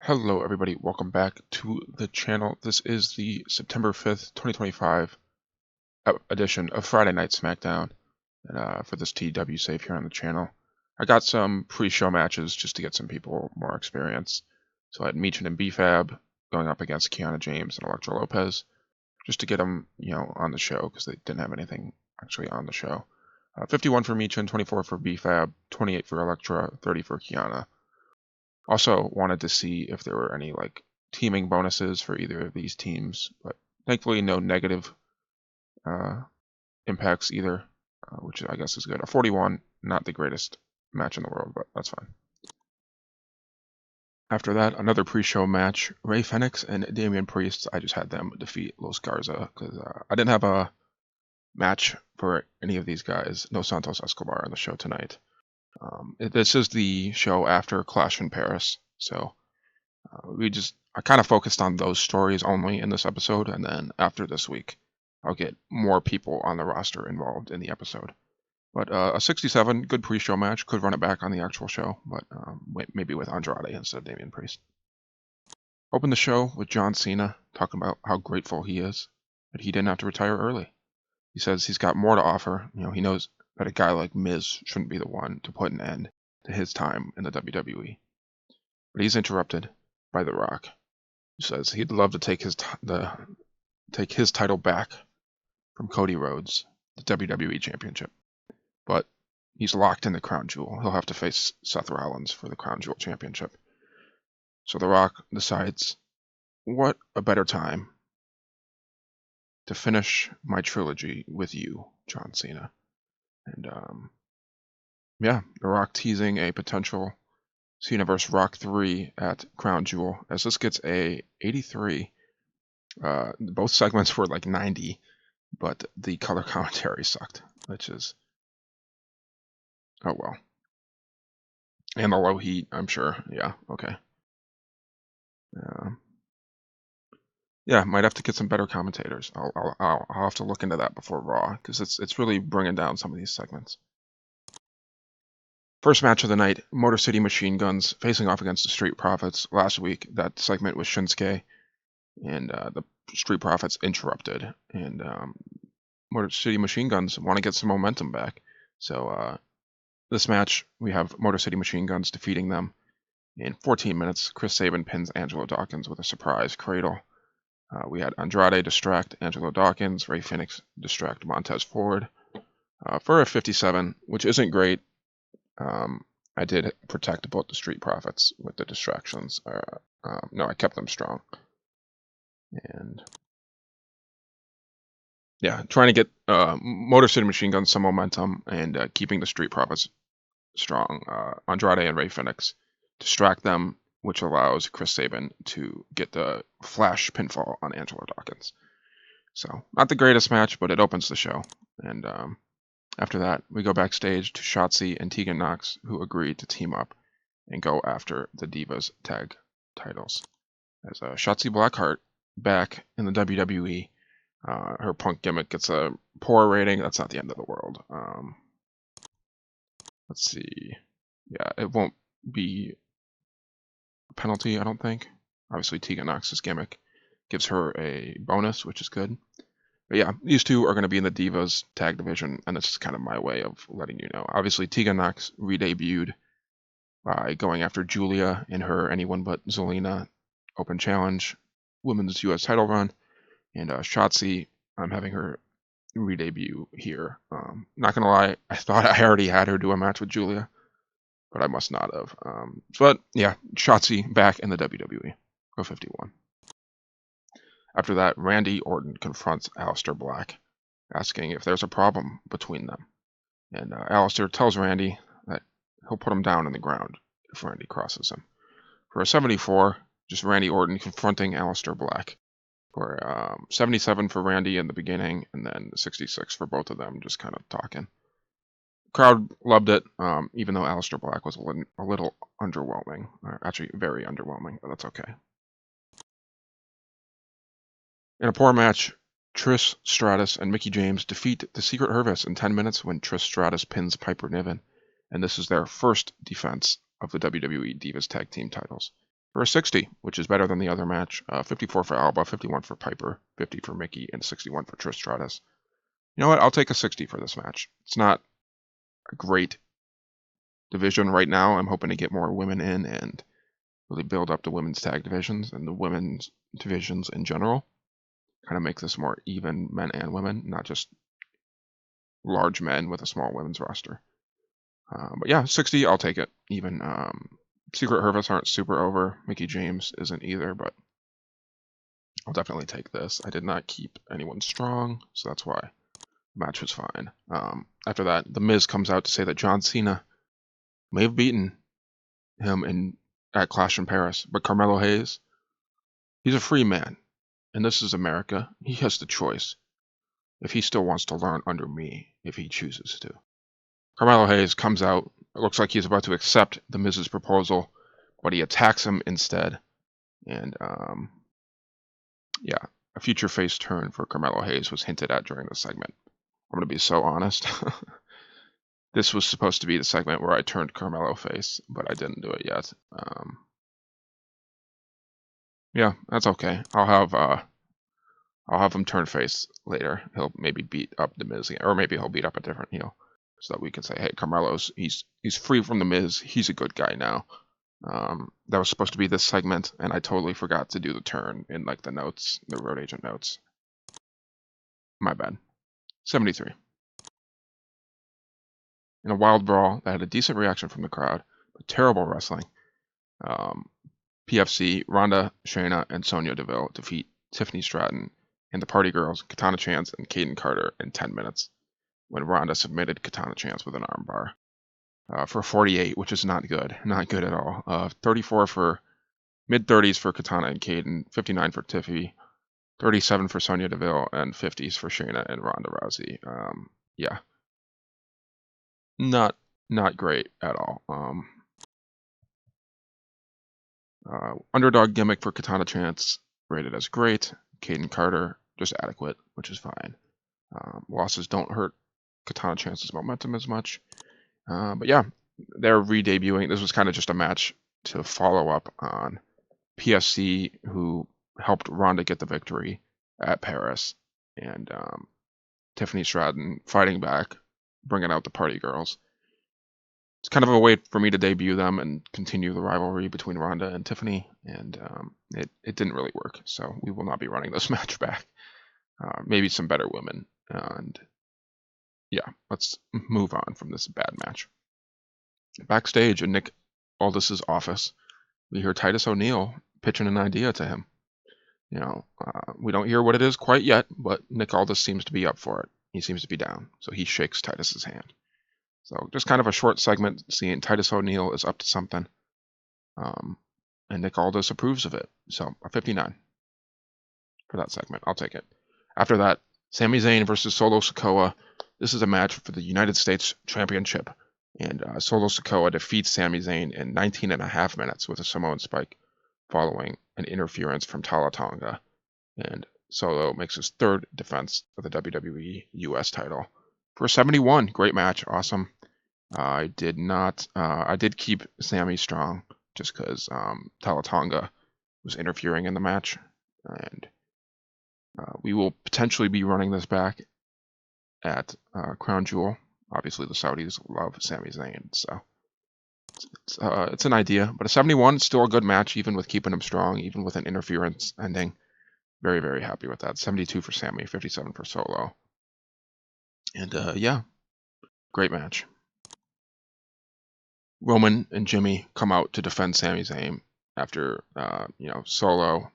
Hello everybody, welcome back to the channel. This is the September 5th, 2025 edition of Friday Night SmackDown for this TEW Save here on the channel. I got some pre-show matches just to get some people more experience. So I had Meechin and B-Fab going up against Kiana James and Elektra Lopez just to get them, on the show because they didn't have anything actually on the show. 51 for Meechin, 24 for B-Fab, 28 for Elektra, 30 for Kiana. Also wanted to see if there were any teaming bonuses for either of these teams, but thankfully no negative impacts either, which I guess is good. A 41, not the greatest match in the world, but that's fine. After that, another pre-show match, Rey Fenix and Damian Priest. I just had them defeat Los Garza because I didn't have a match for any of these guys. No Santos Escobar on the show tonight. This is the show after Clash in Paris, so I kind of focused on those stories only in this episode, and then after this week, I'll get more people on the roster involved in the episode. But a 67, good pre-show match. Could run it back on the actual show, but maybe with Andrade instead of Damian Priest. Open the show with John Cena talking about how grateful he is that he didn't have to retire early. He says he's got more to offer. He knows that a guy like Miz shouldn't be the one to put an end to his time in the WWE. But he's interrupted by The Rock, who says he'd love to take his title back from Cody Rhodes, the WWE Championship. But he's locked in the Crown Jewel. He'll have to face Seth Rollins for the Crown Jewel Championship. So The Rock decides, what a better time to finish my trilogy with you, John Cena. And The Rock teasing a potential Cena vs. Rock 3 at Crown Jewel, as this gets a 83. Both segments were like 90, but the color commentary sucked, which is, oh well. And the low heat, I'm sure. Yeah, okay. Might have to get some better commentators. I'll have to look into that before Raw, because it's really bringing down some of these segments. First match of the night, Motor City Machine Guns facing off against the Street Profits. Last week, that segment was Shinsuke, and the Street Profits interrupted. And Motor City Machine Guns want to get some momentum back. So this match, we have Motor City Machine Guns defeating them. In 14 minutes, Chris Sabin pins Angelo Dawkins with a surprise cradle. We had Andrade distract Angelo Dawkins, Rey Fenix distract Montez Ford for a 57, which isn't great. I did protect both the Street Profits with the distractions. No, I kept them strong. And trying to get Motor City Machine Guns some momentum and keeping the Street Profits strong. Andrade and Rey Fenix distract them, which allows Chris Sabin to get the flash pinfall on Angelo Dawkins. So, not the greatest match, but it opens the show. And after that, we go backstage to Shotzi and Tegan Nox, who agree to team up and go after the Divas tag titles. As Shotzi Blackheart back in the WWE, her Punk gimmick gets a poor rating. That's not the end of the world. Let's see. Yeah, it won't be a penalty, I don't think. Obviously, Tegan Nox's gimmick gives her a bonus, which is good. But these two are going to be in the Divas tag division, and this is kind of my way of letting you know. Obviously, Tegan Nox re-debuted by going after Julia in her Anyone But Zelina Open Challenge Women's U.S. title run, and Shotzi, I'm having her re-debut here. Not going to lie, I thought I already had her do a match with Julia, but I must not have. Shotzi back in the WWE. Go 51. After that, Randy Orton confronts Aleister Black, asking if there's a problem between them. And Aleister tells Randy that he'll put him down in the ground if Randy crosses him. For a 74, just Randy Orton confronting Aleister Black. For 77 for Randy in the beginning, and then 66 for both of them, just kind of talking. Crowd loved it, even though Aleister Black was a little underwhelming. Actually, very underwhelming, but that's okay. In a poor match, Trish Stratus and Mickie James defeat the Secret Service in 10 minutes when Trish Stratus pins Piper Niven, and this is their first defense of the WWE Divas Tag Team titles. for a 60, which is better than the other match. 54 for Alba, 51 for Piper, 50 for Mickey, and 61 for Trish Stratus. You know what? I'll take a 60 for this match. It's not a great division right now. I'm hoping to get more women in and really build up the women's tag divisions and the women's divisions in general. Kind of make this more even men and women, not just large men with a small women's roster. But yeah, 60, I'll take it. Even Secret Harvest aren't super over. Mickey James isn't either, but I'll definitely take this. I did not keep anyone strong, so that's why the match was fine. After that, The Miz comes out to say that John Cena may have beaten him at Clash in Paris, but Carmelo Hayes, he's a free man, and this is America. He has the choice if he still wants to learn under me, if he chooses to. Carmelo Hayes comes out. It looks like he's about to accept the Miz's proposal, but he attacks him instead. And yeah, a future face turn for Carmelo Hayes was hinted at during the segment. I'm going to be so honest. This was supposed to be the segment where I turned Carmelo face, but I didn't do it yet. Yeah, that's okay. I'll have him turn face later. He'll maybe beat up the Miz, or maybe he'll beat up a different heel, so that we can say, hey, Carmelo's he's free from the Miz. He's a good guy now. That was supposed to be this segment, and I totally forgot to do the turn in like the notes, the road agent notes. My bad. 73. In a wild brawl that had a decent reaction from the crowd, but terrible wrestling. PFC, Ronda, Shayna, and Sonya Deville defeat Tiffany Stratton and the Party Girls, Katana Chance, and Kaden Carter in 10 minutes, when Ronda submitted Katana Chance with an armbar. For 48, which is not good. Not good at all. 34 for mid-30s for Katana and Kaden, 59 for Tiffy, 37 for Sonya Deville, and 50s for Shayna and Ronda Rousey. Yeah. Not great at all. Underdog gimmick for Katana Chance, rated as great. Kaden Carter, just adequate, which is fine. Losses don't hurt Katana Chance's momentum as much. But yeah, they're re-debuting. This was kind of just a match to follow up on PSC, who helped Ronda get the victory at Paris, and Tiffany Stratton fighting back, bringing out the Party Girls. It's kind of a way for me to debut them and continue the rivalry between Ronda and Tiffany, and it didn't really work, so we will not be running this match back. Maybe some better women, and yeah, let's move on from this bad match. Backstage in Nick Aldis's office, we hear Titus O'Neil pitching an idea to him. You know, we don't hear what it is quite yet, but Nick Aldis seems to be up for it. He seems to be down, so he shakes Titus's hand. So just kind of a short segment, seeing Titus O'Neil is up to something, and Nick Aldis approves of it. So a 59 for that segment. I'll take it. After that, Sami Zayn versus Solo Sikoa. This is a match for the United States Championship, and Solo Sikoa defeats Sami Zayn in 19.5 minutes with a Samoan spike, following an interference from Tala Tonga, and Solo makes his third defense of the WWE US title. For 71, great match, awesome. I did keep Sami strong just because Tala Tonga was interfering in the match, and we will potentially be running this back at Crown Jewel. Obviously, the Saudis love Sami Zayn, so it's an idea. But a 71 is still a good match, even with keeping him strong, even with an interference ending. Very, very happy with that. 72 for Sami, 57 for Solo. And yeah, great match. Roman and Jimmy come out to defend Sami Zayn after, Solo,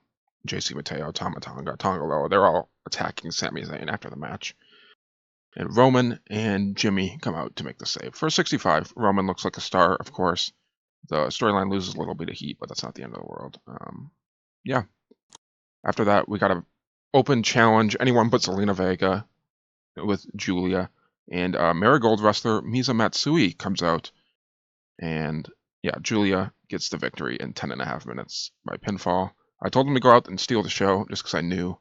JC Mateo, Tama Tonga, Tonga Loa, they're all attacking Sami Zayn after the match. And Roman and Jimmy come out to make the save. For 65, Roman looks like a star, of course. The storyline loses a little bit of heat, but that's not the end of the world. Yeah. After that, we got an open challenge. Anyone but Zelina Vega with Julia. And Marigold wrestler Misa Matsui comes out. And yeah, Julia gets the victory in 10.5 minutes by pinfall. I told him to go out and steal the show just because I knew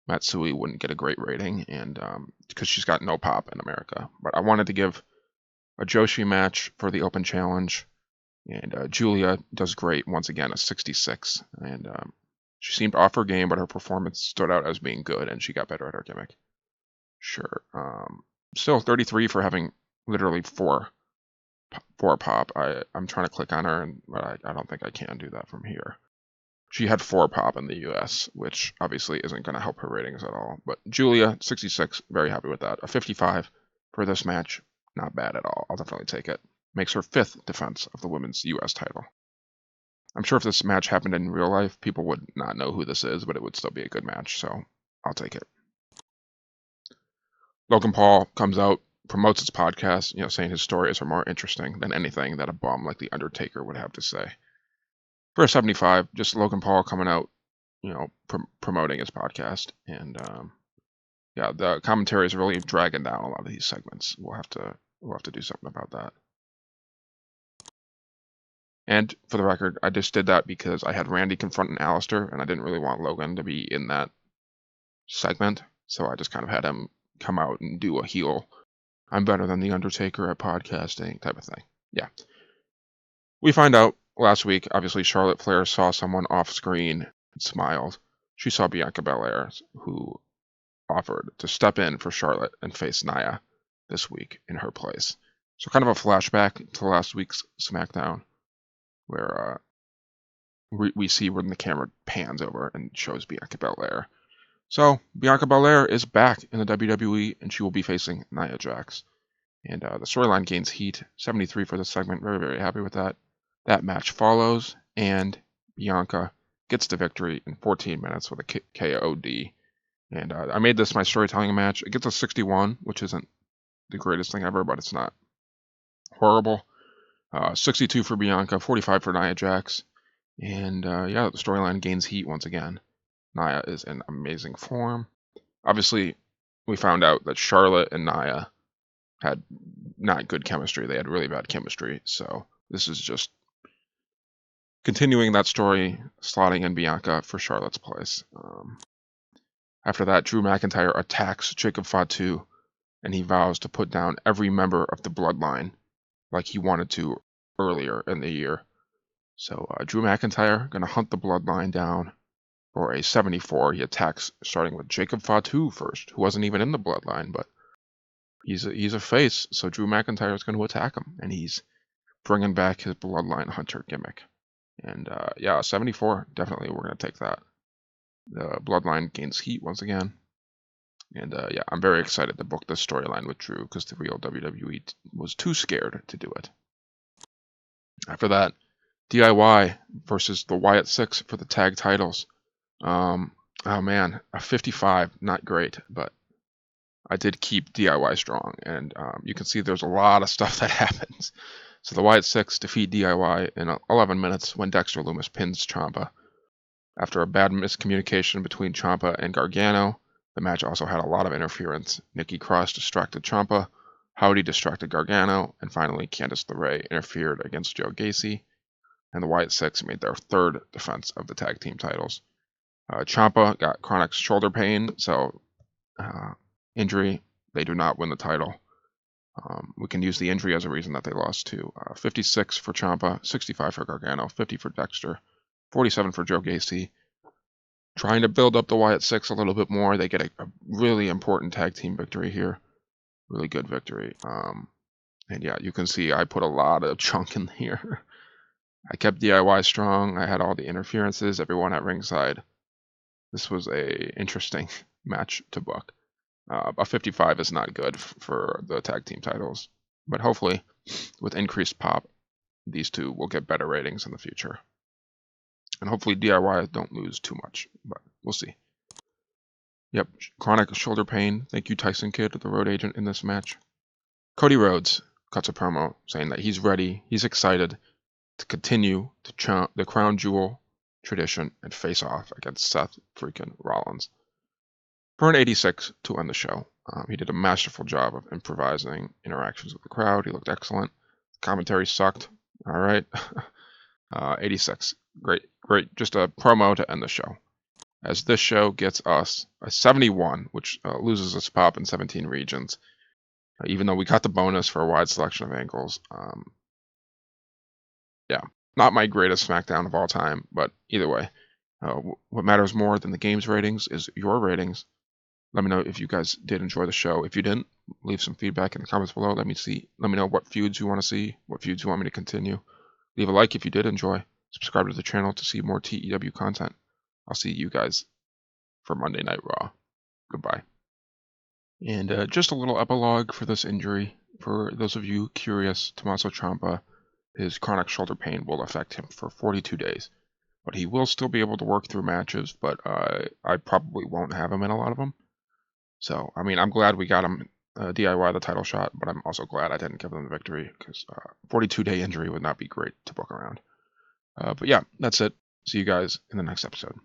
Matsui wouldn't get a great rating, and because she's got no pop in America. But I wanted to give a Joshi match for the open challenge. And Julia does great once again, a 66. And she seemed off her game, but her performance stood out as being good, and she got better at her gimmick. Sure. Still 33 for having literally four pop. I'm trying to click on her, but I don't think I can do that from here. She had 4 pop in the US, which obviously isn't going to help her ratings at all. But Julia, 66, very happy with that. A 55 for this match, not bad at all. I'll definitely take it. Makes her 5th defense of the women's US title. I'm sure if this match happened in real life, people would not know who this is, but it would still be a good match, so I'll take it. Logan Paul comes out, promotes his podcast, saying his stories are more interesting than anything that a bum like The Undertaker would have to say. For a 75, just Logan Paul coming out, promoting his podcast. And the commentary is really dragging down a lot of these segments. We'll have to do something about that. And for the record, I just did that because I had Randy confronting Alistair, and I didn't really want Logan to be in that segment. So I just kind of had him come out and do a heel, I'm better than The Undertaker at podcasting type of thing. Yeah. We find out last week, obviously, Charlotte Flair saw someone off screen and smiled. She saw Bianca Belair, who offered to step in for Charlotte and face Nia this week in her place. So kind of a flashback to last week's SmackDown, where we see when the camera pans over and shows Bianca Belair. So Bianca Belair is back in the WWE, and she will be facing Nia Jax. And the storyline gains heat. 73 for this segment. Very, very happy with that. That match follows, and Bianca gets the victory in 14 minutes with a KOD. And I made this my storytelling match. It gets a 61, which isn't the greatest thing ever, but it's not horrible. 62 for Bianca, 45 for Nia Jax. And the storyline gains heat once again. Nia is in amazing form. Obviously, we found out that Charlotte and Nia had not good chemistry. They had really bad chemistry. So this is just continuing that story, slotting in Bianca for Charlotte's place. After that, Drew McIntyre attacks Jacob Fatu, and he vows to put down every member of the bloodline like he wanted to earlier in the year. So Drew McIntyre going to hunt the bloodline down for a 74. He attacks starting with Jacob Fatu first, who wasn't even in the bloodline, but he's a face, so Drew McIntyre is going to attack him, and he's bringing back his bloodline hunter gimmick. And 74, definitely we're going to take that. The bloodline gains heat once again. And I'm very excited to book this storyline with Drew because the real WWE was too scared to do it. After that, DIY versus the Wyatt Six for the tag titles. Oh man, a 55, not great, but I did keep DIY strong, and you can see there's a lot of stuff that happens. So the Wyatt Six defeat DIY in 11 minutes when Dexter Lumis pins Ciampa. After a bad miscommunication between Ciampa and Gargano, the match also had a lot of interference. Nikki Cross distracted Ciampa, Howdy distracted Gargano, and finally Candice LeRae interfered against Joe Gacy, and the Wyatt Six made their 3rd defense of the tag team titles. Ciampa got chronic shoulder pain, so injury. They do not win the title. We can use the injury as a reason that they lost to 56 for Ciampa, 65 for Gargano, 50 for Dexter, 47 for Joe Gacy. Trying to build up the Wyatt Six a little bit more. They get a really important tag team victory here. Really good victory. And you can see I put a lot of chunk in here. I kept DIY strong. I had all the interferences, everyone at ringside. This was a interesting match to book. A 55 is not good for the tag team titles, but hopefully with increased pop, these two will get better ratings in the future. And hopefully DIY don't lose too much, but we'll see. Yep, chronic shoulder pain. Thank you, Tyson Kidd, the road agent in this match. Cody Rhodes cuts a promo saying that he's ready, he's excited to continue the crown jewel tradition and face off against Seth freaking Rollins. For an 86 to end the show. He did a masterful job of improvising interactions with the crowd. He looked excellent. The commentary sucked. All right. 86. Great. Just a promo to end the show. As this show gets us a 71, which loses its pop in 17 regions. Even though we got the bonus for a wide selection of angles. Yeah, not my greatest SmackDown of all time, but either way, what matters more than the game's ratings is your ratings. Let me know if you guys did enjoy the show. If you didn't, leave some feedback in the comments below. Let me know what feuds you want to see, what feuds you want me to continue. Leave a like if you did enjoy. Subscribe to the channel to see more TEW content. I'll see you guys for Monday Night Raw. Goodbye. And just a little epilogue for this injury. For those of you curious, Tommaso Ciampa, his chronic shoulder pain will affect him for 42 days. But he will still be able to work through matches, but I probably won't have him in a lot of them. So, I mean, I'm glad we got him DIY the title shot, but I'm also glad I didn't give them the victory, because 42-day injury would not be great to book around. But yeah, that's it. See you guys in the next episode.